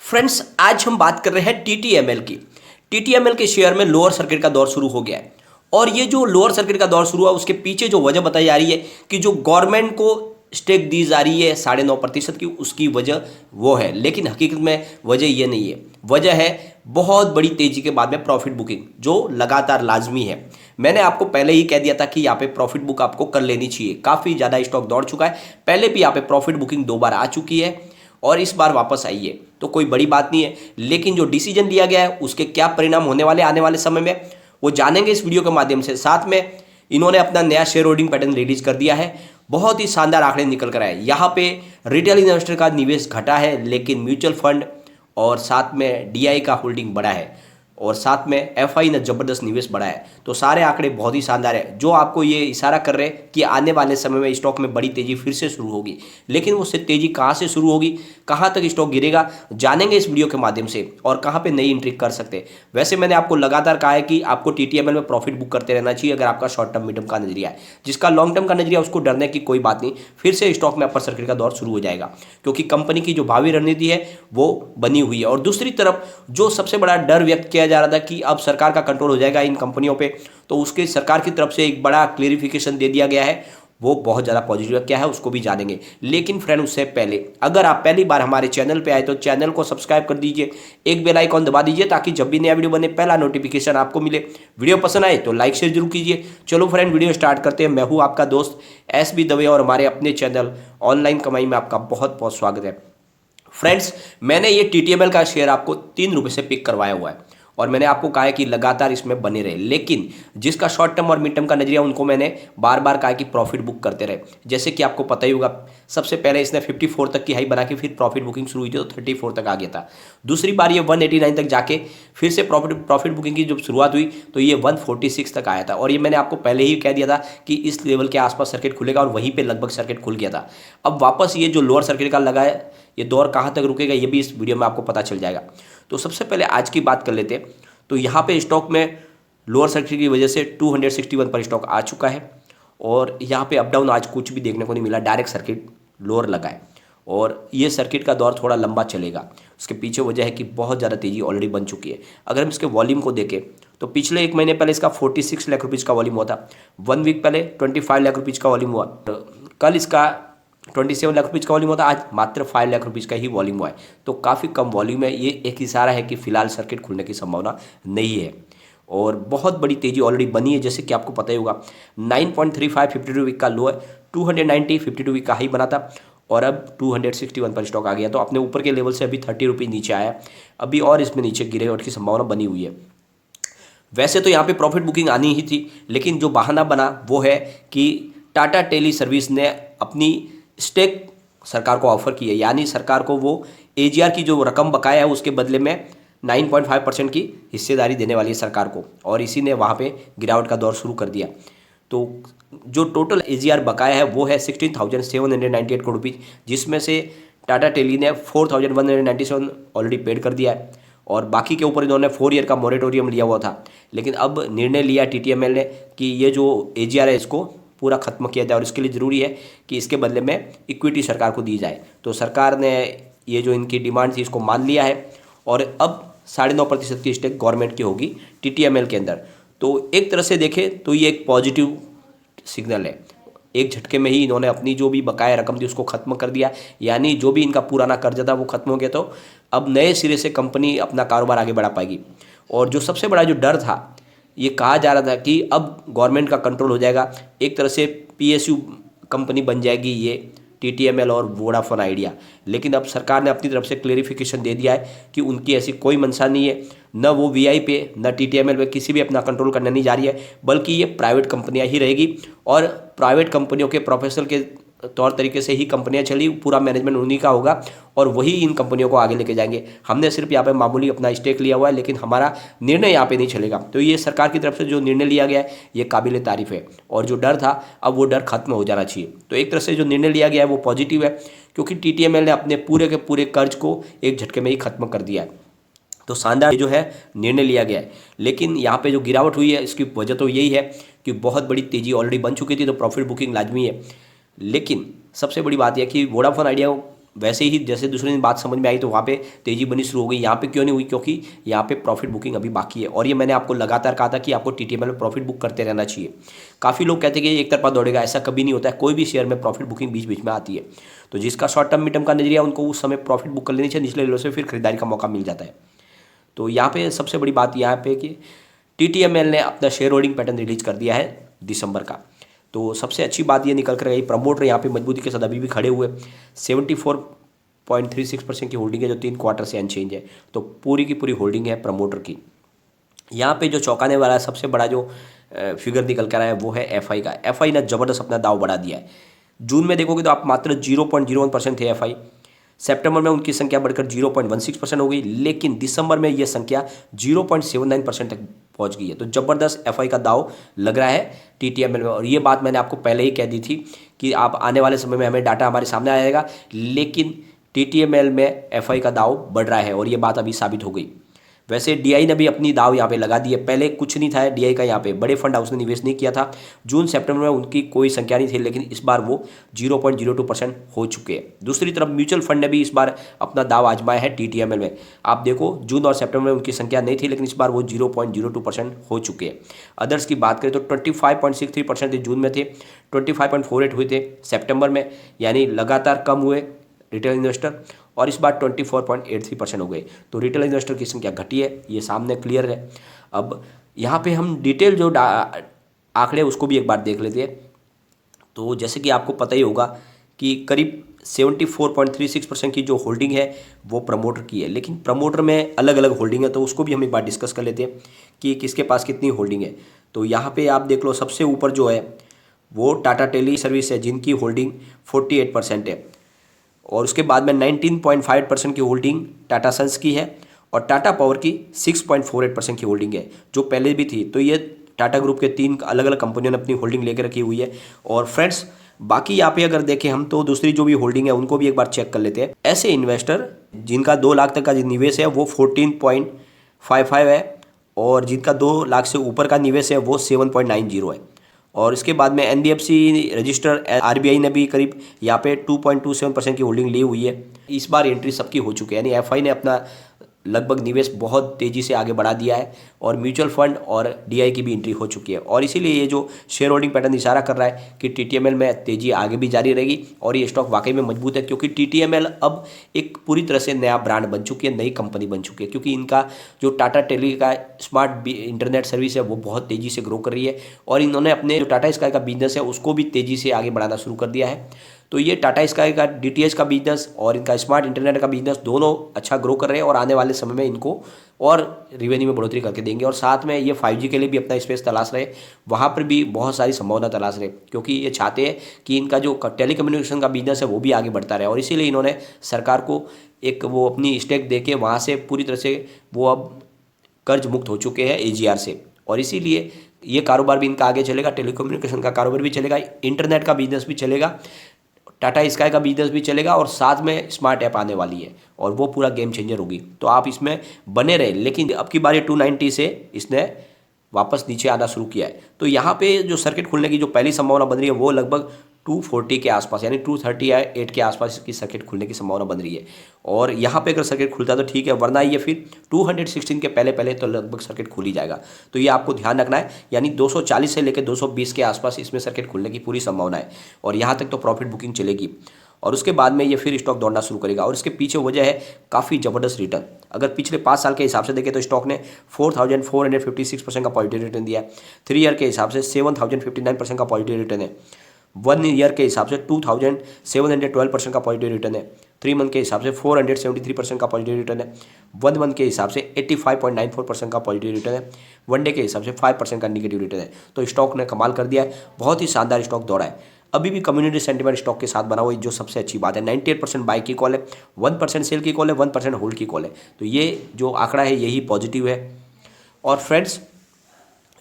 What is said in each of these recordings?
Friends, आज हम बात कर रहे हैं टीटीएमएल की। टीटीएमएल के शेयर में लोअर सर्किट का दौर शुरू हो गया है और ये जो लोअर सर्किट का दौर शुरू हुआ उसके पीछे जो वजह बताई जा रही है कि जो गवर्नमेंट को स्टेक दी जा रही है 9.5% की, उसकी वजह वो है। लेकिन हकीकत में वजह ये नहीं है। वजह है बहुत बड़ी तेजी के बाद में प्रॉफिट बुकिंग जो लगातार लाजमी है। मैंने आपको पहले ही कह दिया था कि यहाँ पे प्रॉफिट बुक आपको कर लेनी चाहिए। काफ़ी ज़्यादा स्टॉक दौड़ चुका है, पहले भी यहाँ पे प्रॉफिट बुकिंग 2 बार आ चुकी है और इस बार वापस आई है, तो कोई बड़ी बात नहीं है। लेकिन जो डिसीजन लिया गया है उसके क्या परिणाम होने वाले आने वाले समय में वो जानेंगे इस वीडियो के माध्यम से। साथ में इन्होंने अपना नया शेयर होल्डिंग पैटर्न रिलीज कर दिया है, बहुत ही शानदार आंकड़े निकल कर आए। यहाँ पे रिटेल इन्वेस्टर का निवेश घटा है लेकिन म्यूचुअल फंड और साथ में डीआई का होल्डिंग बढ़ा है और साथ में एफआई ने जबरदस्त निवेश बढ़ा है। तो सारे आंकड़े बहुत ही शानदार है जो आपको ये इशारा कर रहे हैं कि आने वाले समय में स्टॉक में बड़ी तेजी फिर से शुरू होगी। लेकिन वो तेजी कहाँ से शुरू होगी, कहाँ तक स्टॉक गिरेगा, जानेंगे इस वीडियो के माध्यम से और कहाँ पे नई एंट्री कर सकते हैं। वैसे मैंने आपको लगातार कहा है कि आपको टीटीएमएल में प्रॉफिट बुक करते रहना चाहिए अगर आपका शॉर्ट टर्म मीडियम का नजरिया है। जिसका लॉन्ग टर्म का नजरिया उसको डरने की कोई बात नहीं, फिर से स्टॉक में अपर सर्किट का दौर शुरू हो जाएगा क्योंकि कंपनी की जो भावी रणनीति है वो बनी हुई है। और दूसरी तरफ जो सबसे बड़ा डर व्यक्त किया जा रहा था कि अब सरकार का कंट्रोल हो जाएगा इन कंपनियों पे, तो उसके सरकार की तरफ से एक बड़ा क्लेरिफिकेशन दे दिया गया है, वो बहुत ज़्यादा पॉजिटिव है। क्या है उसको भी जानेंगे। लेकिन फ्रेंड उससे पहले अगर आप पहली बार हमारे चैनल पे आए तो चैनल को सब्सक्राइब कर दीजिए, एक बेल आइकॉन दबा दीजिए ताकि जब भी नया वीडियो बने पहला नोटिफिकेशन आपको मिले। वीडियो पसंद आए तो लाइक शेयर जरूर कीजिए। चलो फ्रेंड वीडियो स्टार्ट करते हैं। मैं हूँ आपका दोस्त SB दवे और हमारे अपने चैनल ऑनलाइन कमाई में आपका बहुत बहुत स्वागत है। फ्रेंड्स, मैंने ये टीटीएमएल का शेयर आपको 3 रुपये से पिक करवाया हुआ है और मैंने आपको कहा है कि लगातार इसमें बने रहे। लेकिन जिसका शॉर्ट टर्म और मिड टर्म का नजरिया उनको मैंने बार बार कहा कि प्रॉफिट बुक करते रहे। जैसे कि आपको पता ही होगा, सबसे पहले इसने 54 तक की हाई बना के फिर प्रॉफिट बुकिंग शुरू हुई थी तो 34 तक आ गया था। दूसरी बार ये 189 तक जाके फिर से प्रॉफिट बुकिंग की जब शुरुआत हुई तो ये 146 तक आया था और ये मैंने आपको पहले ही कह दिया था कि इस लेवल के आसपास सर्किट खुलेगा और वहीं पर लगभग सर्किट खुल गया था। अब वापस ये जो लोअर सर्किट का लगा है, ये दौर कहाँ तक रुकेगा ये भी इस वीडियो में आपको पता चल जाएगा। तो सबसे पहले आज की बात कर लेते हैं। तो यहाँ पे स्टॉक में लोअर सर्किट की वजह से 261 पर स्टॉक आ चुका है और यहाँ पे अप डाउन आज कुछ भी देखने को नहीं मिला, डायरेक्ट सर्किट लोअर लगा है और ये सर्किट का दौर थोड़ा लंबा चलेगा। उसके पीछे वजह है कि बहुत ज़्यादा तेज़ी ऑलरेडी बन चुकी है। अगर हम इसके वॉल्यूम को देखें तो पिछले 1 महीने पहले इसका 46 लाख रुपीज़ का वॉल्यूम हुआ था, 1 वीक पहले 25 लाख रुपीज़ का वॉल्यूम हुआ, कल इसका 27 लाख रुपीज़ का वॉल्यूम होता, आज मात्र 5 लाख रुपीज़ का ही वॉल्यूम हुआ है। तो काफ़ी कम वॉल्यूम है। ये एक इशारा है कि फिलहाल सर्किट खुलने की संभावना नहीं है और बहुत बड़ी तेज़ी ऑलरेडी बनी है। जैसे कि आपको पता ही होगा 9.35 52 वीक का लो है, 290 52 वीक का हाई बना था और अब 261 पर स्टॉक आ गया। तो अपने ऊपर के लेवल से अभी 30 रुपये नीचे आया, अभी और इसमें नीचे गिरे और की संभावना बनी हुई है। वैसे तो यहाँ पे प्रॉफिट बुकिंग आनी ही थी, लेकिन जो बहाना बना वो है कि टाटा टेली सर्विस ने अपनी स्टेक सरकार को ऑफर की है, यानी सरकार को वो AGR की जो रकम बकाया है उसके बदले में 9.5% की हिस्सेदारी देने वाली है सरकार को और इसी ने वहाँ पे गिरावट का दौर शुरू कर दिया। तो जो टोटल AGR बकाया है वो है 16,798 करोड़ रुपीज़, जिसमें से टाटा टेली ने 4,197 ऑलरेडी पेड कर दिया है और बाकी के ऊपर इन्होंने 4 ईयर का मोरेटोरियम लिया हुआ था। लेकिन अब निर्णय लिया TTML ने कि ये जो AGR है इसको पूरा खत्म किया जाए और इसके लिए ज़रूरी है कि इसके बदले में इक्विटी सरकार को दी जाए। तो सरकार ने ये जो इनकी डिमांड थी इसको मान लिया है और अब 9.5% की स्टेक गवर्नमेंट की होगी TTML के अंदर। तो एक तरह से देखें तो ये एक पॉजिटिव सिग्नल है। एक झटके में ही इन्होंने अपनी जो भी बकाया रकम थी उसको खत्म कर दिया, यानी जो भी इनका पुराना कर्जा था वो खत्म हो गया। तो अब नए सिरे से कंपनी अपना कारोबार आगे बढ़ा पाएगी। और जो सबसे बड़ा जो डर था, ये कहा जा रहा था कि अब गवर्नमेंट का कंट्रोल हो जाएगा, एक तरह से PSU कंपनी बन जाएगी ये TTML और वोडाफोन आइडिया। लेकिन अब सरकार ने अपनी तरफ से क्लेरिफिकेशन दे दिया है कि उनकी ऐसी कोई मंशा नहीं है, न वो VI पे न TTML पे किसी भी अपना कंट्रोल करने नहीं जा रही है, बल्कि ये प्राइवेट कंपनियां ही रहेगी और प्राइवेट कंपनियों के प्रोफेशनल के तौर तरीके से ही कंपनियां चली, पूरा मैनेजमेंट उन्हीं का होगा और वही इन कंपनियों को आगे लेके जाएंगे। हमने सिर्फ यहाँ पे मामूली अपना स्टेक लिया हुआ है, लेकिन हमारा निर्णय यहाँ पे नहीं चलेगा। तो ये सरकार की तरफ से जो निर्णय लिया गया है ये काबिल तारीफ है और जो डर था अब वो डर खत्म हो जाना चाहिए। तो एक तरह से जो निर्णय लिया गया है वो पॉजिटिव है क्योंकि TTML ने अपने पूरे के पूरे कर्ज को एक झटके में ही खत्म कर दिया है। तो शानदार जो है निर्णय लिया गया है। लेकिन यहाँ पे जो गिरावट हुई है इसकी वजह तो यही है कि बहुत बड़ी तेजी ऑलरेडी बन चुकी थी, तो प्रॉफिट बुकिंग लाजमी है। लेकिन सबसे बड़ी बात यह कि वोडाफोन आइडिया वैसे ही जैसे दूसरे दिन बात समझ में आई तो वहाँ पे तेज़ी बनी शुरू हो गई। यहाँ पे क्यों नहीं हुई? क्योंकि यहाँ पे प्रॉफिट बुकिंग अभी बाकी है, और ये मैंने आपको लगातार कहा था कि आपको टीटीएमएल में प्रॉफिट बुक करते रहना चाहिए। काफ़ी लोग कहते हैं कि एक तरफा दौड़ेगा, ऐसा कभी नहीं होता है। कोई भी शेयर में प्रॉफिट बुकिंग बीच बीच में आती है। तो जिसका शॉर्ट टर्म मिड टर्म का नजरिया, उनको उस समय प्रॉफिट बुक कर लेनी चाहिए, निचले लेवल से फिर खरीदारी का मौका मिल जाता है। तो यहाँ पे सबसे बड़ी बात यहाँ पे कि टीटीएमएल ने अपना शेयर होल्डिंग पैटर्न रिलीज कर दिया है दिसंबर का। तो सबसे अच्छी बात ये निकल कर गई, प्रमोटर यहाँ पे मजबूती के साथ अभी भी खड़े हुए। 74.36% की होल्डिंग है, जो 3 क्वार्टर से अनचेंज है। तो पूरी की पूरी होल्डिंग है प्रमोटर की। यहाँ पे जो चौंकाने वाला सबसे बड़ा जो फिगर निकल कर आया है वो है एफआई का। एफआई ने ज़बरदस्त अपना दाव बढ़ा दिया है। जून में देखोगे तो आप मात्र 0.01% थे एफआई। सितंबर में उनकी संख्या बढ़कर 0.16% हो गई, लेकिन दिसंबर में यह संख्या 0.79% तक पहुंच गई है। तो ज़बरदस्त एफआई का दाव लग रहा है टीटीएमएल में। और ये बात मैंने आपको पहले ही कह दी थी कि आप आने वाले समय में हमें डाटा हमारे सामने आएगा, लेकिन टीटीएमएल में एफआई का दाव बढ़ रहा है, और ये बात अभी साबित हो गई। वैसे डीआई ने भी अपनी दाव यहाँ पे लगा दी है। पहले कुछ नहीं था डीआई का, यहाँ पे बड़े फंड हाउस ने निवेश नहीं किया था। जून सितंबर में उनकी कोई संख्या नहीं थी, लेकिन इस बार वो 0.02% हो चुके हैं। दूसरी तरफ म्यूचुअल फंड ने भी इस बार अपना दाव आजमाया है टीटीएमएल में। आप देखो जून और सितंबर में उनकी संख्या नहीं थी, लेकिन इस बार वो 0.02% हो चुके हैं। अदर्स की बात करें तो 25.63% जून में थे, 25.48 हुए थे सितंबर में, यानी लगातार कम हुए रिटेल इन्वेस्टर, और इस बार 24.83% हो गए। तो रिटेल इन्वेस्टर की संख्या घटी है, ये सामने क्लियर है। अब यहाँ पे हम डिटेल जो आंकड़े उसको भी एक बार देख लेते हैं। तो जैसे कि आपको पता ही होगा कि करीब 74.36% की जो होल्डिंग है वो प्रमोटर की है, लेकिन प्रमोटर में अलग अलग होल्डिंग है, तो उसको भी हम एक बार डिस्कस कर लेते हैं कि किसके पास कितनी होल्डिंग है। तो यहाँ पे आप देख लो, सबसे ऊपर जो है वो टाटा टेली सर्विस है, जिनकी होल्डिंग 48% है, और उसके बाद में 19.5% की होल्डिंग टाटा सन्स की है, और टाटा पावर की 6.48% की होल्डिंग है, जो पहले भी थी। तो ये टाटा ग्रुप के 3 अलग अलग कंपनियों ने अपनी होल्डिंग लेकर रखी हुई है। और फ्रेंड्स, बाकी यहाँ पे अगर देखें हम तो दूसरी जो भी होल्डिंग है उनको भी एक बार चेक कर लेते हैं। ऐसे इन्वेस्टर जिनका 2 लाख तक का निवेश है वो 14.55 है, और जिनका 2 लाख से ऊपर का निवेश है वो 7.90 है। और इसके बाद में एनबीएफसी रजिस्टर आरबीआई ने भी करीब यहाँ पे 2.27% की होल्डिंग ली हुई है। इस बार एंट्री सबकी हो चुकी है, यानी एफआई ने अपना लगभग निवेश बहुत तेज़ी से आगे बढ़ा दिया है, और म्यूचुअल फंड और डीआई की भी एंट्री हो चुकी है। और इसीलिए ये जो शेयर होल्डिंग पैटर्न इशारा कर रहा है कि टीटीएमएल में तेज़ी आगे भी जारी रहेगी, और ये स्टॉक वाकई में मजबूत है, क्योंकि टीटीएमएल अब एक पूरी तरह से नया ब्रांड बन चुकी है, नई कंपनी बन चुकी है। क्योंकि इनका जो टाटा टेली का स्मार्ट इंटरनेट सर्विस है वो बहुत तेज़ी से ग्रो कर रही है, और इन्होंने अपने जो टाटा स्काई का बिजनेस है उसको भी तेज़ी से आगे बढ़ाना शुरू कर दिया है। तो ये टाटा स्काई का डीटीएच का बिजनेस और इनका स्मार्ट इंटरनेट का बिजनेस दोनों अच्छा ग्रो कर रहे हैं, और आने वाले समय में इनको और रिवेन्यू में बढ़ोतरी करके देंगे। और साथ में ये 5G के लिए भी अपना स्पेस तलाश रहे, वहाँ पर भी बहुत सारी संभावना तलाश रहे, क्योंकि ये चाहते हैं कि इनका जो टेलीकम्युनिकेशन का बिजनेस है वो भी आगे बढ़ता रहे। और इसीलिए इन्होंने सरकार को एक वो अपनी स्टेक दे के वहाँ से पूरी तरह से वो अब कर्ज मुक्त हो चुके हैं एजीआर से, और इसीलिए ये कारोबार भी इनका आगे चलेगा, टेलीकम्युनिकेशन का कारोबार भी चलेगा, इंटरनेट का बिजनेस भी चलेगा, टाटा स्काई का बिजनेस भी चलेगा, और साथ में स्मार्ट ऐप आने वाली है, और वो पूरा गेम चेंजर होगी। तो आप इसमें बने रहे। लेकिन अब की बार 290 से इसने वापस नीचे आना शुरू किया है। तो यहाँ पे जो सर्किट खुलने की जो पहली संभावना बन रही है वो लगभग 240 के आसपास, यानी 238 के आसपास इसकी सर्किट खुलने की संभावना बन रही है। और यहाँ पे अगर सर्किट खुलता है तो ठीक है, वरना ये फिर 216 के पहले पहले तो लगभग सर्किट खुल ही जाएगा। तो ये आपको ध्यान रखना है, यानी 240 से लेकर 220 के आसपास इसमें सर्किट खुलने की पूरी संभावना है, और यहाँ तक तो प्रॉफिट बुकिंग चलेगी, और उसके बाद में ये फिर स्टॉक दौड़ना शुरू करेगा। और इसके पीछे वजह है काफ़ी ज़बरदस्त रिटर्न। अगर पिछले 5 साल के हिसाब से देखें तो स्टॉक ने 4456% का पॉजिटिव रिटर्न दिया है। 3 ईयर के हिसाब से 7059% का पॉजिटिव रिटर्न है। 1 ईयर के हिसाब से 2712% का पॉजिटिव रिटर्न है। 3 मंथ के हिसाब से 473% का पॉजिटिव रिटर्न है। 1 मंथ के हिसाब से 85.94% का पॉजिटिव रिटर्न है। 1 डे के हिसाब से 5% का निगेटिव रिटर्न है। तो स्टॉक ने कमाल कर दिया है, बहुत ही शानदार स्टॉक दौड़ा है। अभी भी कम्युनिटी सेंटीमेंट स्टॉक के साथ बना हुआ है, जो सबसे अच्छी बात है। 98% बाई की कॉल है, 1% सेल की कॉल है, 1% होल्ड की कॉल है। तो ये जो आंकड़ा है यही पॉजिटिव है। और फ्रेंड्स,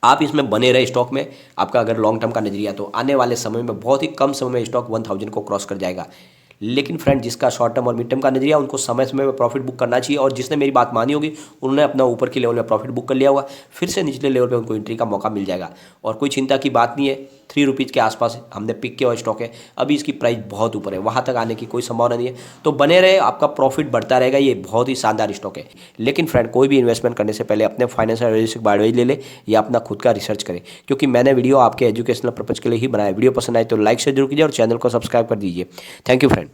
आप इसमें बने रहे स्टॉक में, आपका अगर लॉन्ग टर्म का नजरिया, तो आने वाले समय में बहुत ही कम समय में स्टॉक 1000 को क्रॉस कर जाएगा। लेकिन फ्रेंड, जिसका शॉर्ट टर्म और मिड टर्म का नजरिया, उनको समय समय में प्रॉफिट बुक करना चाहिए। और जिसने मेरी बात मानी होगी उन्होंने अपना ऊपर के लेवल में प्रॉफिट बुक कर लिया होगा, फिर से निचले लेवल पे उनको एंट्री का मौका मिल जाएगा। और कोई चिंता की बात नहीं है, ₹3 के आसपास हमने पिक किया हुआ स्टॉक है। अभी इसकी प्राइस बहुत ऊपर है, वहाँ तक आने की कोई संभावना नहीं है। तो बने रहे, आपका प्रॉफिट बढ़ता रहेगा। ये बहुत ही शानदार स्टॉक है। लेकिन फ्रेंड, कोई भी इन्वेस्टमेंट करने से पहले अपने फाइनेंशियल एडवाइजर से एडवाइस ले ले या अपना खुद का रिसर्च करें, क्योंकि मैंने वीडियो आपके एजुकेशनल पर्पज के लिए ही बनाया। वीडियो पसंद आए तो लाइक शेयर जरूर कीजिए और चैनल को सब्सक्राइब कर दीजिए। Thank you friend.